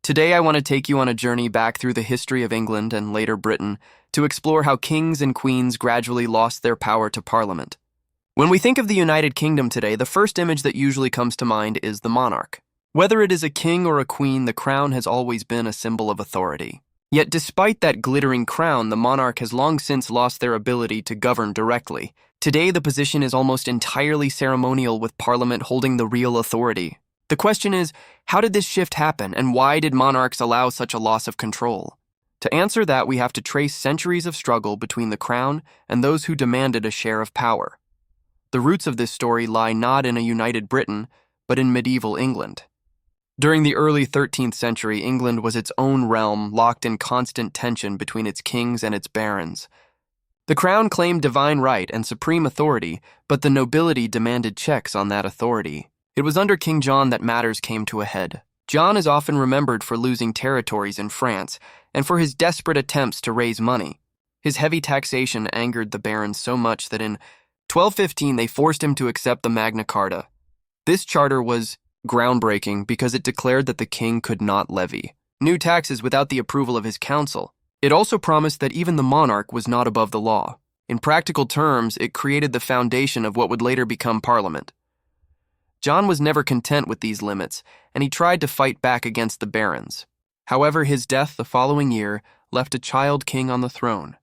Today, I want to take you on a journey back through the history of England and later Britain to explore how kings and queens gradually lost their power to Parliament. When we think of the United Kingdom today, the first image that usually comes to mind is the monarch. Whether it is a king or a queen, the crown has always been a symbol of authority. Yet despite that glittering crown, the monarch has long since lost their ability to govern directly. Today, the position is almost entirely ceremonial, with Parliament holding the real authority. The question is, how did this shift happen, and why did monarchs allow such a loss of control? To answer that, we have to trace centuries of struggle between the crown and those who demanded a share of power. The roots of this story lie not in a united Britain, but in medieval England. During the early 13th century, England was its own realm, locked in constant tension between its kings and its barons. The crown claimed divine right and supreme authority, but the nobility demanded checks on that authority. It was under King John that matters came to a head. John is often remembered for losing territories in France and for his desperate attempts to raise money. His heavy taxation angered the barons so much that in 1215 they forced him to accept the Magna Carta. This charter was groundbreaking because it declared that the king could not levy new taxes without the approval of his council. It also promised that even the monarch was not above the law. In practical terms, it created the foundation of what would later become Parliament. John was never content with these limits, and he tried to fight back against the barons. However, his death the following year left a child king on the throne.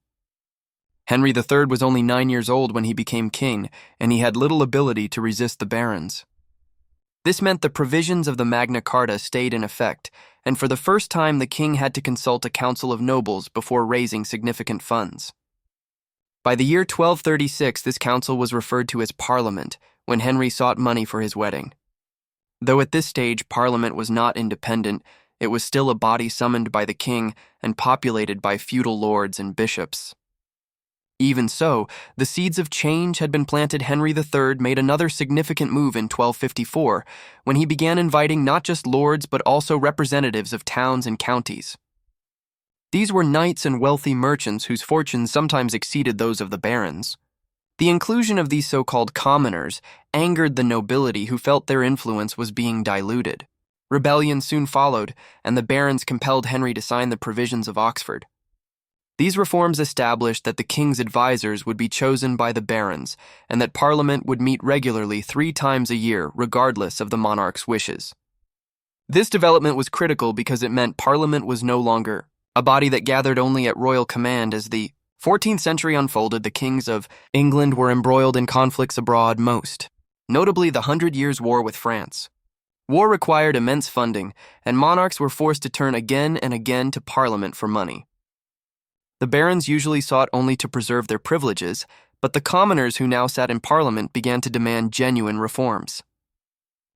Henry III was only 9 years old when he became king, and he had little ability to resist the barons. This meant the provisions of the Magna Carta stayed in effect, and for the first time the king had to consult a council of nobles before raising significant funds. By the year 1236, this council was referred to as Parliament, when Henry sought money for his wedding. Though at this stage Parliament was not independent, it was still a body summoned by the king and populated by feudal lords and bishops. Even so, the seeds of change had been planted. Henry III made another significant move in 1254, when he began inviting not just lords but also representatives of towns and counties. These were knights and wealthy merchants whose fortunes sometimes exceeded those of the barons. The inclusion of these so-called commoners angered the nobility, who felt their influence was being diluted. Rebellion soon followed, and the barons compelled Henry to sign the Provisions of Oxford. These reforms established that the king's advisors would be chosen by the barons, and that Parliament would meet regularly 3 times a year, regardless of the monarch's wishes. This development was critical because it meant Parliament was no longer a body that gathered only at royal command. As the 14th century unfolded, the kings of England were embroiled in conflicts abroad, most notably the 100 Years' War with France. War required immense funding, and monarchs were forced to turn again and again to Parliament for money. The barons usually sought only to preserve their privileges, but the commoners who now sat in Parliament began to demand genuine reforms.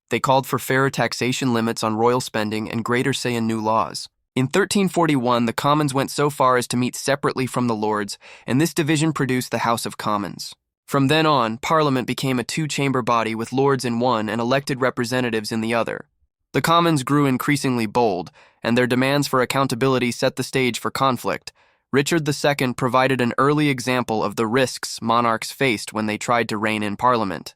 They called for fairer taxation limits on royal spending and greater say in new laws. In 1341, the Commons went so far as to meet separately from the Lords, and this division produced the House of Commons. From then on, Parliament became a 2-chamber body with Lords in one and elected representatives in the other. The Commons grew increasingly bold, and their demands for accountability set the stage for conflict. Richard II provided an early example of the risks monarchs faced when they tried to reign in Parliament.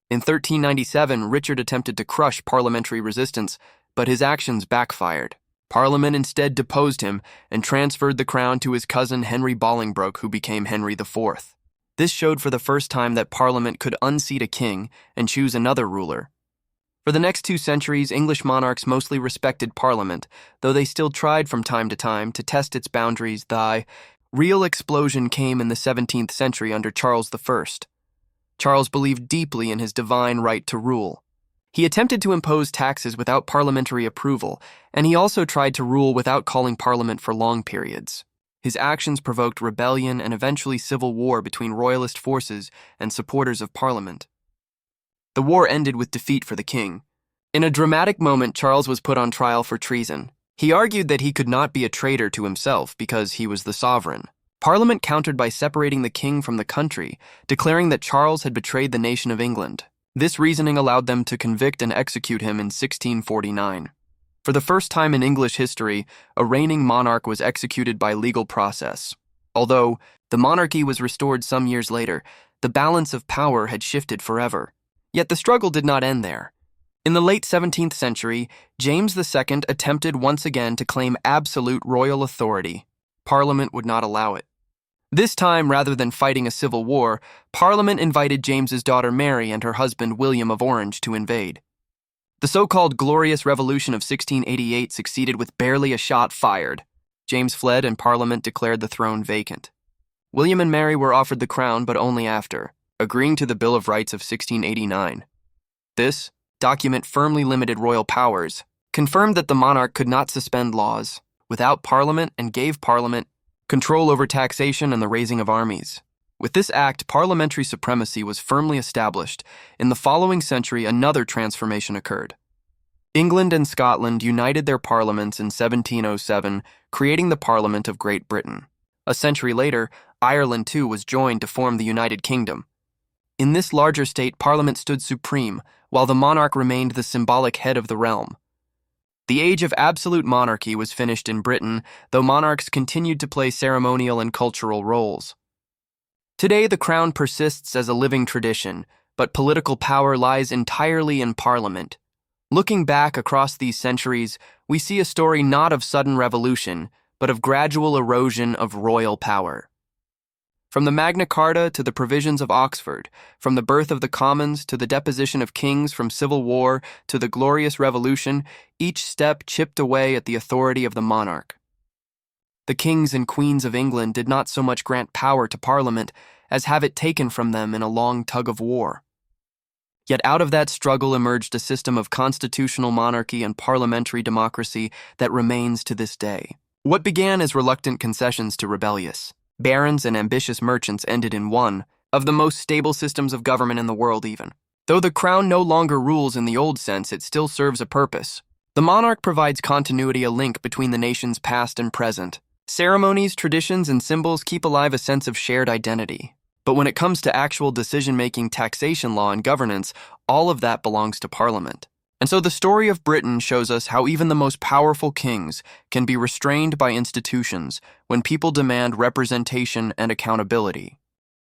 In 1397, Richard attempted to crush parliamentary resistance, but his actions backfired. Parliament instead deposed him and transferred the crown to his cousin Henry Bolingbroke, who became Henry IV. This showed for the first time that Parliament could unseat a king and choose another ruler. For the next 2 centuries, English monarchs mostly respected Parliament, though they still tried from time to time to test its boundaries. The real explosion came in the 17th century under Charles I. Charles believed deeply in his divine right to rule. He attempted to impose taxes without parliamentary approval, and he also tried to rule without calling Parliament for long periods. His actions provoked rebellion and eventually civil war between royalist forces and supporters of Parliament. The war ended with defeat for the king. In a dramatic moment, Charles was put on trial for treason. He argued that he could not be a traitor to himself because he was the sovereign. Parliament countered by separating the king from the country, declaring that Charles had betrayed the nation of England. This reasoning allowed them to convict and execute him in 1649. For the first time in English history, a reigning monarch was executed by legal process. Although the monarchy was restored some years later, the balance of power had shifted forever. Yet the struggle did not end there. In the late 17th century, James II attempted once again to claim absolute royal authority. Parliament would not allow it. This time, rather than fighting a civil war, Parliament invited James's daughter Mary and her husband William of Orange to invade. The so-called Glorious Revolution of 1688 succeeded with barely a shot fired. James fled and Parliament declared the throne vacant. William and Mary were offered the crown, but only after, agreeing to the Bill of Rights of 1689. This document firmly limited royal powers, confirmed that the monarch could not suspend laws without Parliament, and gave Parliament control over taxation and the raising of armies. With this act, parliamentary supremacy was firmly established. In the following century, another transformation occurred. England and Scotland united their parliaments in 1707, creating the Parliament of Great Britain. A century later, Ireland too was joined to form the United Kingdom. In this larger state, Parliament stood supreme, while the monarch remained the symbolic head of the realm. The age of absolute monarchy was finished in Britain, though monarchs continued to play ceremonial and cultural roles. Today, the crown persists as a living tradition, but political power lies entirely in Parliament. Looking back across these centuries, we see a story not of sudden revolution, but of gradual erosion of royal power. From the Magna Carta to the provisions of Oxford, from the birth of the Commons to the deposition of kings, from civil war to the Glorious Revolution, each step chipped away at the authority of the monarch. The kings and queens of England did not so much grant power to Parliament as have it taken from them in a long tug of war. Yet out of that struggle emerged a system of constitutional monarchy and parliamentary democracy that remains to this day. What began as reluctant concessions to rebellious barons and ambitious merchants ended in one of the most stable systems of government in the world even. Though the crown no longer rules in the old sense, it still serves a purpose. The monarch provides continuity, a link between the nation's past and present. Ceremonies, traditions, and symbols keep alive a sense of shared identity. But when it comes to actual decision-making, taxation, law, and governance, all of that belongs to Parliament. And so the story of Britain shows us how even the most powerful kings can be restrained by institutions when people demand representation and accountability.